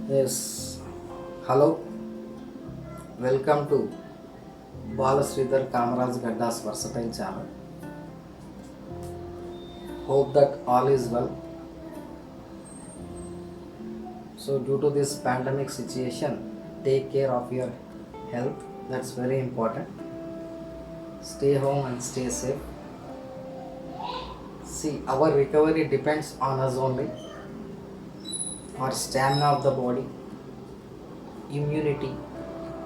Yes, hello, welcome to Balasridhar Kamaraj Gadda's versatile channel. Hope that all is well. So, due to this pandemic situation, take care of your health. That's very important. Stay home and stay safe. See, our recovery depends on us only. Our stamina of the body, immunity,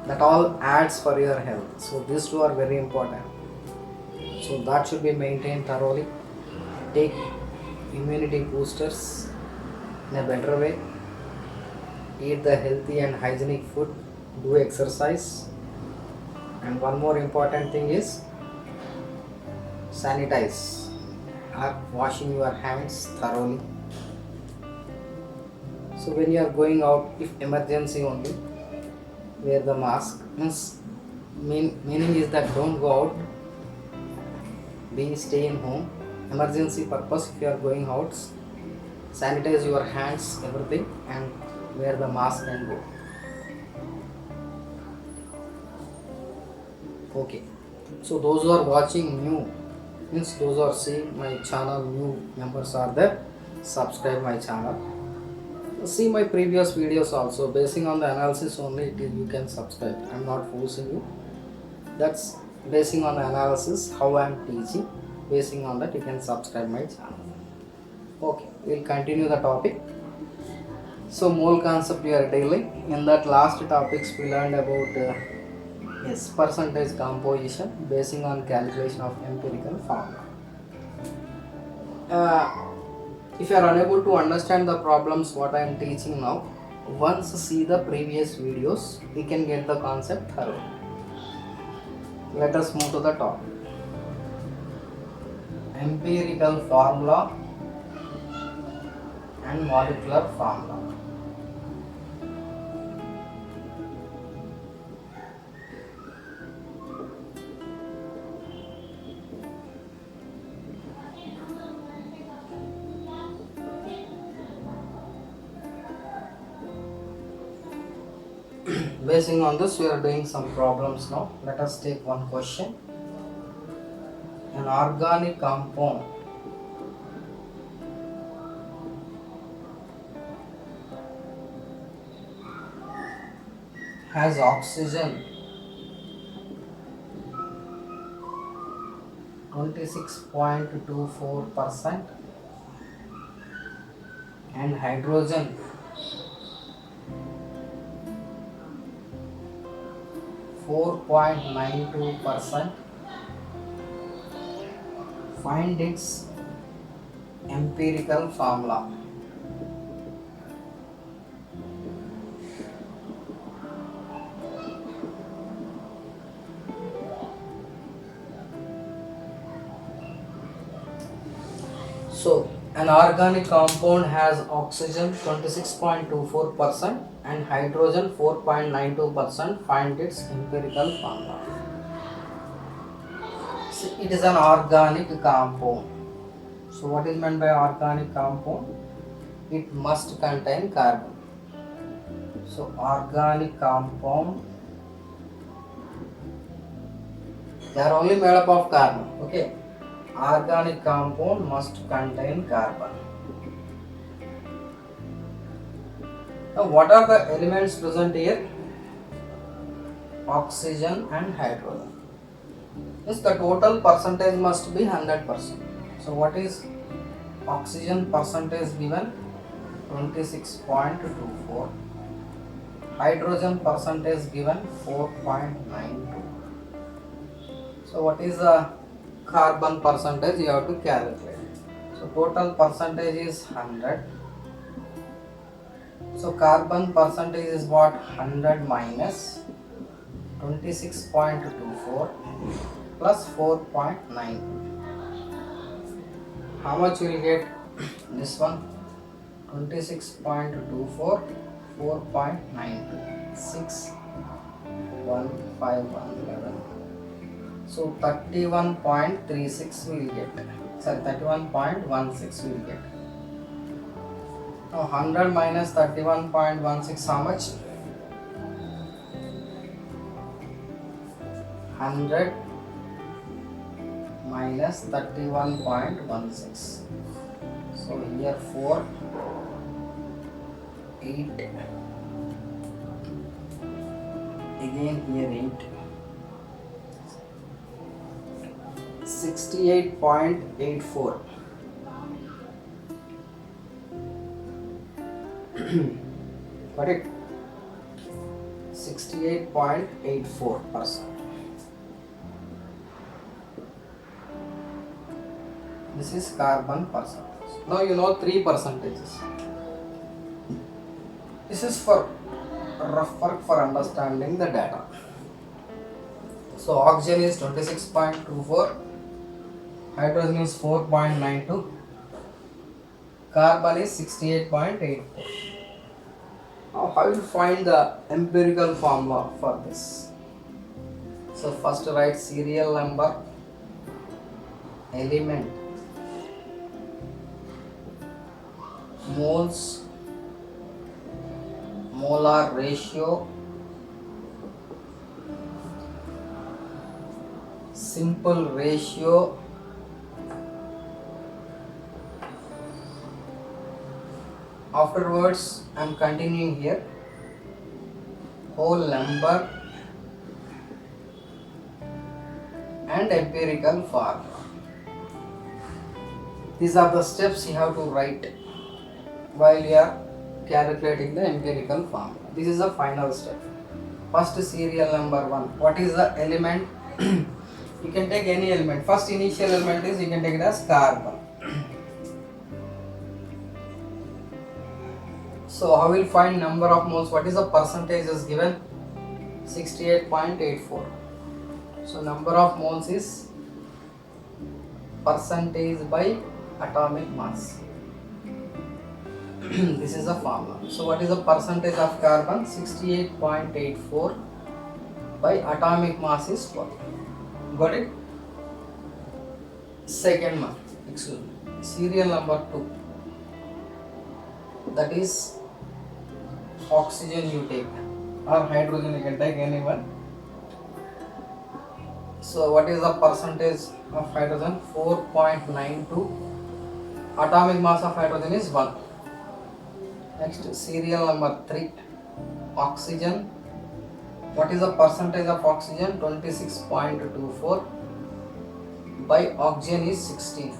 that all adds for your health. So, these two are very important. So, that should be maintained thoroughly. Take immunity boosters in a better way, eat the healthy and hygienic food, do exercise, and one more important thing is sanitize or washing your hands thoroughly. So when you are going out, if emergency only, wear the mask. Meaning is that don't go out, be stay in home. Emergency purpose, if you are going out, sanitize your hands, everything, and wear the mask and go. Okay, so those who are watching new, means those who are seeing my channel, new members are there, subscribe my channel, see my previous videos also. Basing on the analysis only, you can subscribe. I'm not forcing you. That's basing on the analysis how I'm teaching. Basing on that, you can subscribe my channel. Okay, we'll continue the topic. So mole concept we are dealing. In that last topics we learned about yes, percentage composition basing on calculation of empirical formula. If you are unable to understand the problems what I am teaching now, once see the previous videos, we can get the concept thoroughly. Let us move to the topic. Empirical formula and molecular formula. Basing on this, we are doing some problems now. Let us take one question. An organic compound has oxygen 26.24% and hydrogen 4.92%. Find its empirical formula. So, an organic compound has oxygen 26.24% and hydrogen 4.92%. Find its empirical formula. See, it is an organic compound. So, what is meant by organic compound? It must contain carbon. So, organic compound, they are only made up of carbon. Okay. Organic compound must contain carbon. Now, what are the elements present here? Oxygen and hydrogen. Yes, the total percentage must be 100%. So, what is oxygen percentage given? 26.24. Hydrogen percentage given 4.92. So, what is the carbon percentage? You have to calculate. So total percentage is 100. So carbon percentage is what? 100 minus 26.24 plus 4.9. How much you will get? This one 26.24 4.9 6 1 5 1 11. So 31.36 we will get. Sorry, 31.16 we will get. Now Now 100 minus 31.16, how much? 100 minus 31.16. So here 4, 8, again here 8, 68.84. Got it? 68.84%. This is carbon percentage. Now you know 3 percentages. This is for rough work for understanding the data. So oxygen is 26.24, hydrogen is 4.92, carbon is 68.84. Now how will you find the empirical formula for this? So first write serial number, element, moles, molar ratio, simple ratio, afterwards I am continuing here, whole number and empirical formula. These are the steps you have to write while you are calculating the empirical formula. This is the final step. First serial number 1. What is the element? You can take any element. First initial element is, you can take it as carbon. So how will find number of moles? What is the percentage is given? 68.84. So number of moles is percentage by atomic mass. This is the formula. So what is the percentage of carbon? 68.84 by atomic mass is 12. Got it? Second one, excuse me, serial number 2. That is oxygen you take, or hydrogen you can take, anyone. So what is the percentage of hydrogen? 4.92. Atomic mass of hydrogen is 1. Next serial number 3, oxygen. What is the percentage of oxygen? 26.24 by oxygen is 16.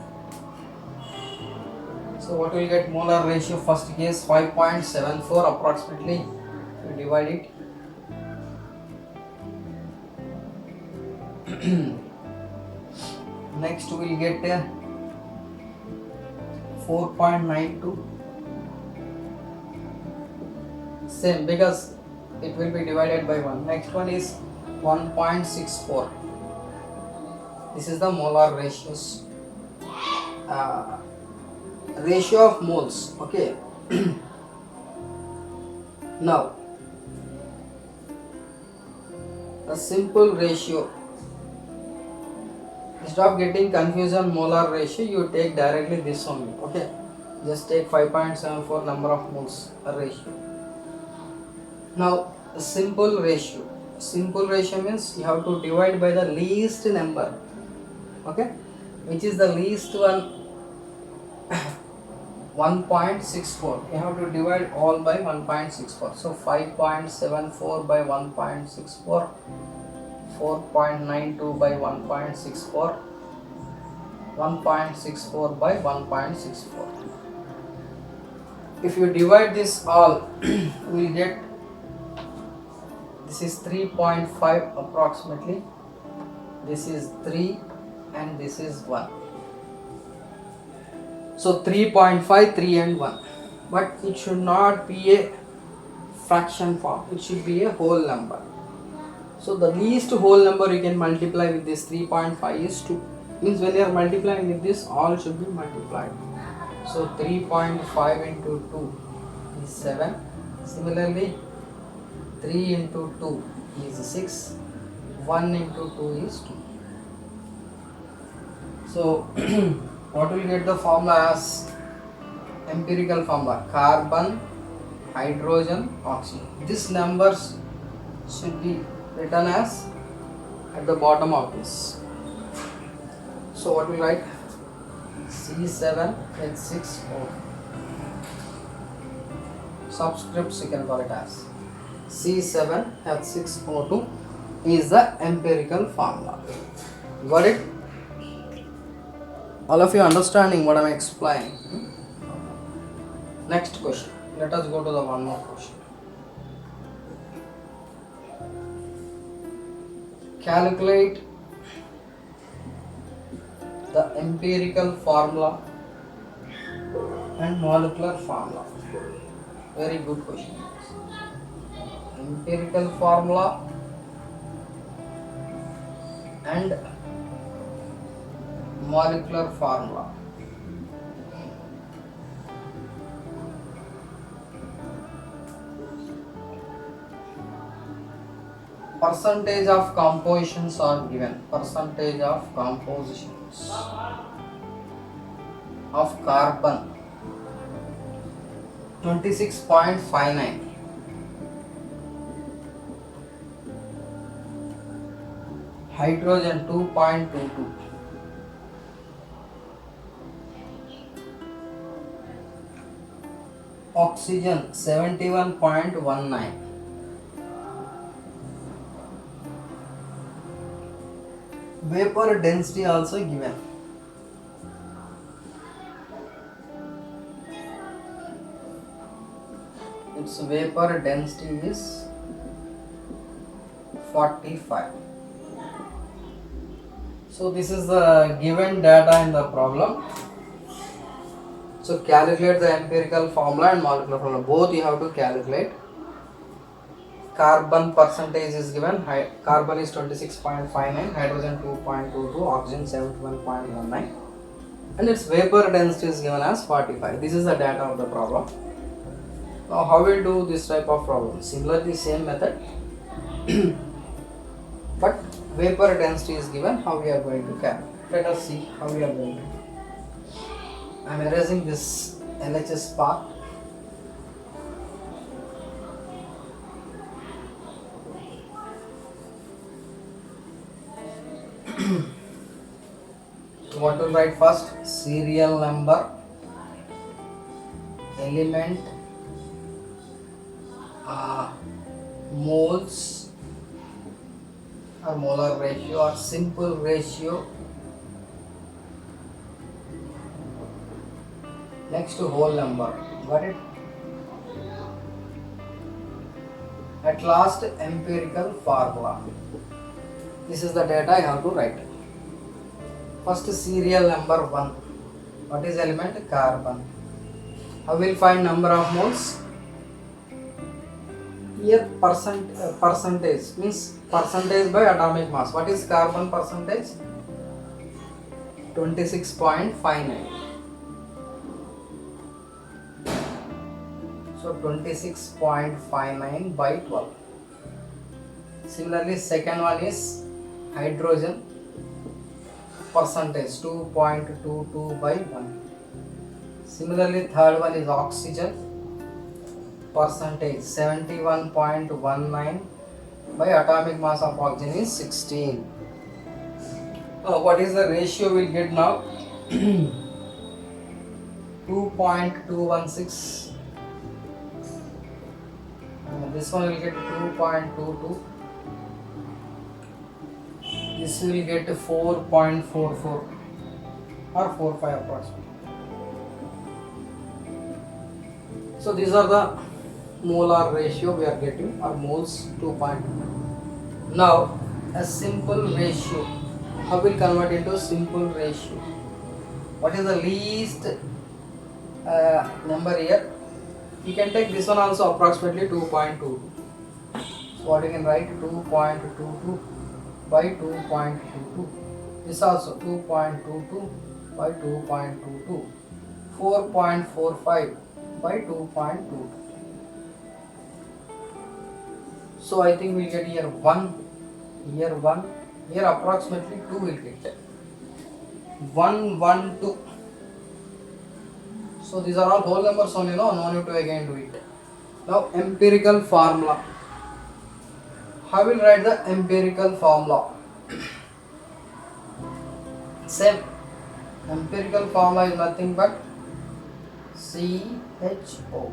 So what will get molar ratio? First case 5.74 approximately. You divide it. Next we will get 4.92. Same, because it will be divided by 1. Next one is 1.64. This is the molar ratios. Ratio of moles. Okay. Now a simple ratio. Instead of getting confusion molar ratio, you take directly this only. Okay, just take 5.74 number of moles ratio. Now a simple ratio. Simple ratio means you have to divide by the least number. Okay, which is the least one? 1.64. You have to divide all by 1.64. So 5.74 by 1.64, 4.92 by 1.64, 1.64 by 1.64. If you divide this all, we will get, this is 3.5 approximately, this is 3 and this is 1. So 3.5, 3 and 1. But it should not be a fraction form, it should be a whole number. So the least whole number you can multiply with this 3.5 is 2. Means when you are multiplying with this, all should be multiplied. So 3.5 into 2 is 7. Similarly 3 into 2 is 6. 1 into 2 is 2. So what will get the formula as empirical formula carbon, hydrogen, oxygen. These numbers should be written as at the bottom of this. So what we write? C7H6O. Subscripts you can call it as C7H6O2 is the empirical formula. Got it? All of you understanding what I am explaining? Next question. Let us go to the one more question. Calculate the empirical formula and molecular formula. Very good question. Empirical formula and molecular formula. Percentage of compositions are given. Percentage of compositions of carbon 26.59. Hydrogen 2.22. Oxygen 71.19. Vapor density also given. Its vapor density is 45. So this is the given data in the problem. So calculate the empirical formula and molecular formula. Both you have to calculate. Carbon percentage is given. Carbon is 26.59, hydrogen 2.22, oxygen 71.19, and its vapor density is given as 45. This is the data of the problem. Now how we do this type of problem? Similarly, same method, but vapor density is given. How we are going to calculate? Let us see how we are going to. I am erasing this LHS part. What to write first? Serial number, element, moles or molar ratio or simple ratio. Next to whole number. Got it? At last, empirical formula. This is the data I have to write. First, serial number 1. What is element? Carbon. How will find number of moles? Here percentage means percentage by atomic mass. What is carbon percentage? 26.59. So 26.59 by 12. Similarly, second one is hydrogen percentage 2.22 by 1. Similarly, third one is oxygen percentage 71.19 by atomic mass of oxygen is 16. What is the ratio we'll get now? 2.216. This one will get 2.22. This will get 4.44 or 45 approximately. So these are the molar ratio we are getting, or moles 2.2. Now a simple ratio. How will convert into simple ratio? What is the least number here? You can take this one also approximately 2.22. So what you can write? 2.22 by 2.22. This also 2.22 by 2.22. 4.45 by 2.22. So I think we'll get here 1, here 1, here approximately 2 will get. 1, 1, 2. So these are all whole numbers only, no need to again do it. Now empirical formula. How will write the empirical formula? Same. Empirical formula is nothing but CHO.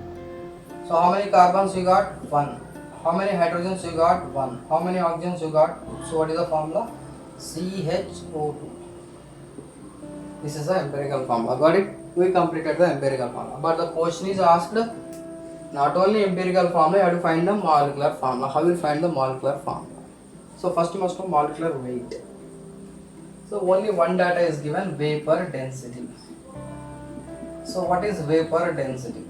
So how many carbons you got? 1. How many hydrogens you got? 1. How many oxygens you got? 2. So what is the formula? CHO2. This is the empirical formula. Got it? We completed the empirical formula. But the question is asked not only empirical formula, you have to find the molecular formula. How will you find the molecular formula? So first you must know molecular weight. So only one data is given, vapor density. So what is vapor density?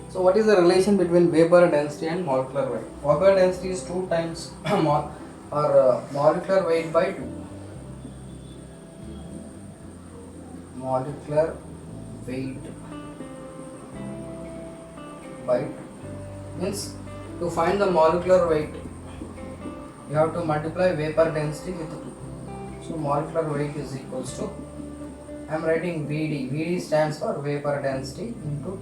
So what is the relation between vapor density and molecular weight? Vapor density is 2 times molecular weight by 2. Molecular weight by 2 means to find the molecular weight you have to multiply vapor density with 2. So molecular weight is equals to, I am writing VD. VD stands for vapor density into 2.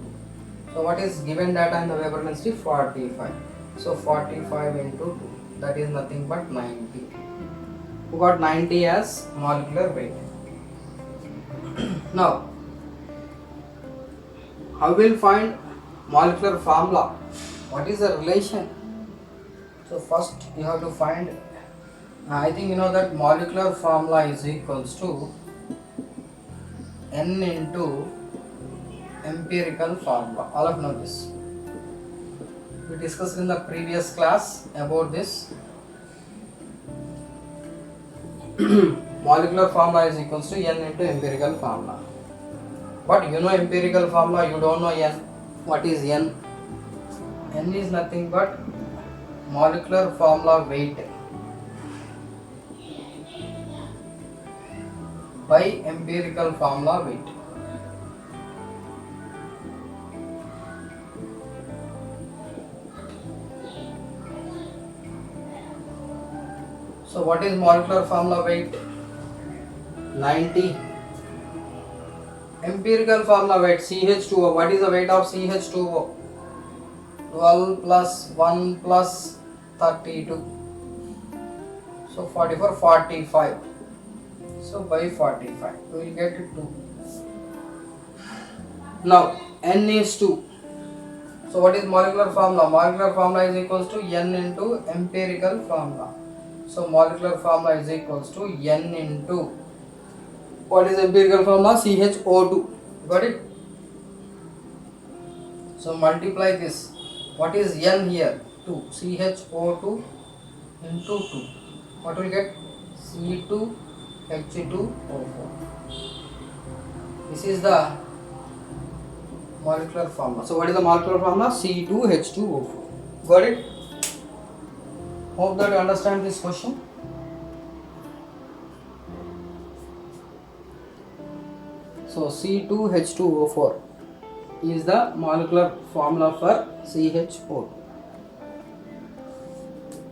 So what is given data in the vapor density? 45. So 45 into 2, that is nothing but 90. We got 90 as molecular weight. Now how will find molecular formula? What is the relation? So first you have to find, I think you know that molecular formula is equals to N into empirical formula. All of you know this. We discussed in the previous class about this. Molecular formula is equals to N into empirical formula. But you know empirical formula, you don't know N. What is N? N is nothing but molecular formula weight by empirical formula weight. So what is molecular formula weight? 90. Empirical formula weight CH2O. What is the weight of CH2O? 12 plus 1 plus 32. So 44, 45. So by 45 we will get 2. Now N is 2. So what is molecular formula? Molecular formula is equals to N into empirical formula. So molecular formula is equals to N into, what is empirical formula? CHO2. Got it? So multiply this. What is N here? 2. CHO2 into 2. What will get? C2H2O4. This is the molecular formula. So what is the molecular formula? C2H2O4. Got it? Hope that you understand this question. So C2H2O4 is the molecular formula for CHO2.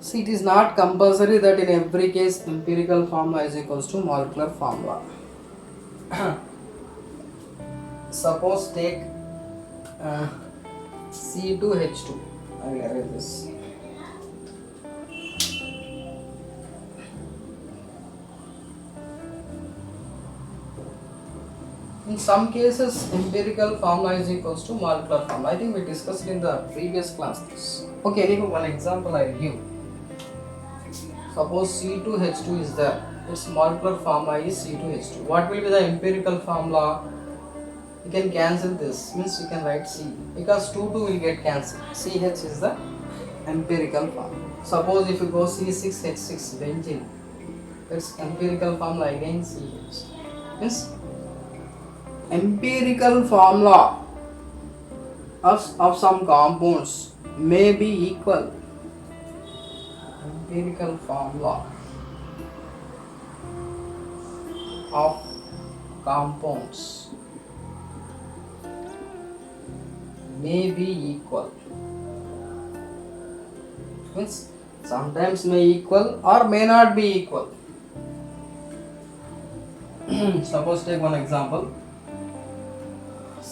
See, it is not compulsory that in every case empirical formula is equals to molecular formula. Suppose take C2H2. I will erase this. In some cases, empirical formula is equals to molecular formula. I think we discussed in the previous class this. Okay, anyway, one example I will give. Suppose C2H2 is there. Its molecular formula is C2H2. What will be the empirical formula? You can cancel this. Means you can write C. Because 2 will get cancelled. CH is the empirical formula. Suppose if you go C6H6 benzene, its empirical formula again CH. Means empirical formula of some compounds may be equal. Empirical formula of compounds may be equal. Means sometimes may equal or may not be equal. Suppose take one example.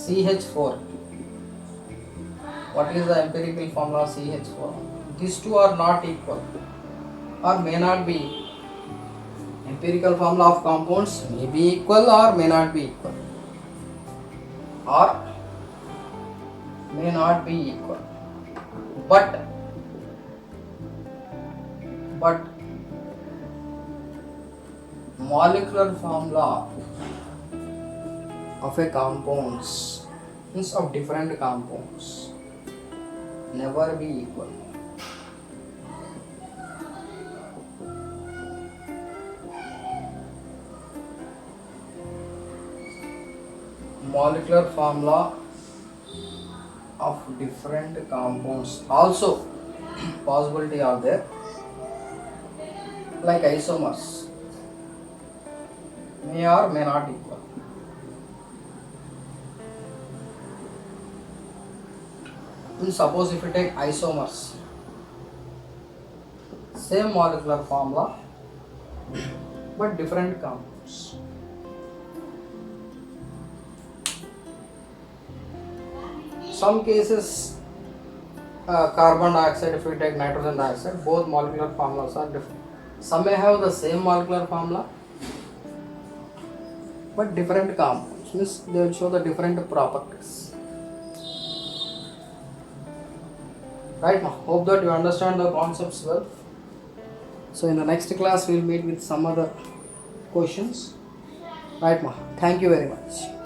CH4. What is the empirical formula of CH4? These two are not equal or may not be. Empirical formula of compounds may be equal or may not be equal, or may not be equal, but molecular formula of a compounds means of different compounds never be equal. Molecular formula of different compounds also possibility are there, like isomers may or may not equal. Suppose if you take isomers, same molecular formula but different compounds. Some cases, carbon dioxide, if we take nitrogen dioxide, both molecular formulas are different. Some may have the same molecular formula but different compounds, means they will show the different properties. Right now, hope that you understand the concepts well. So in the next class we will meet with some other questions. Right now, thank you very much.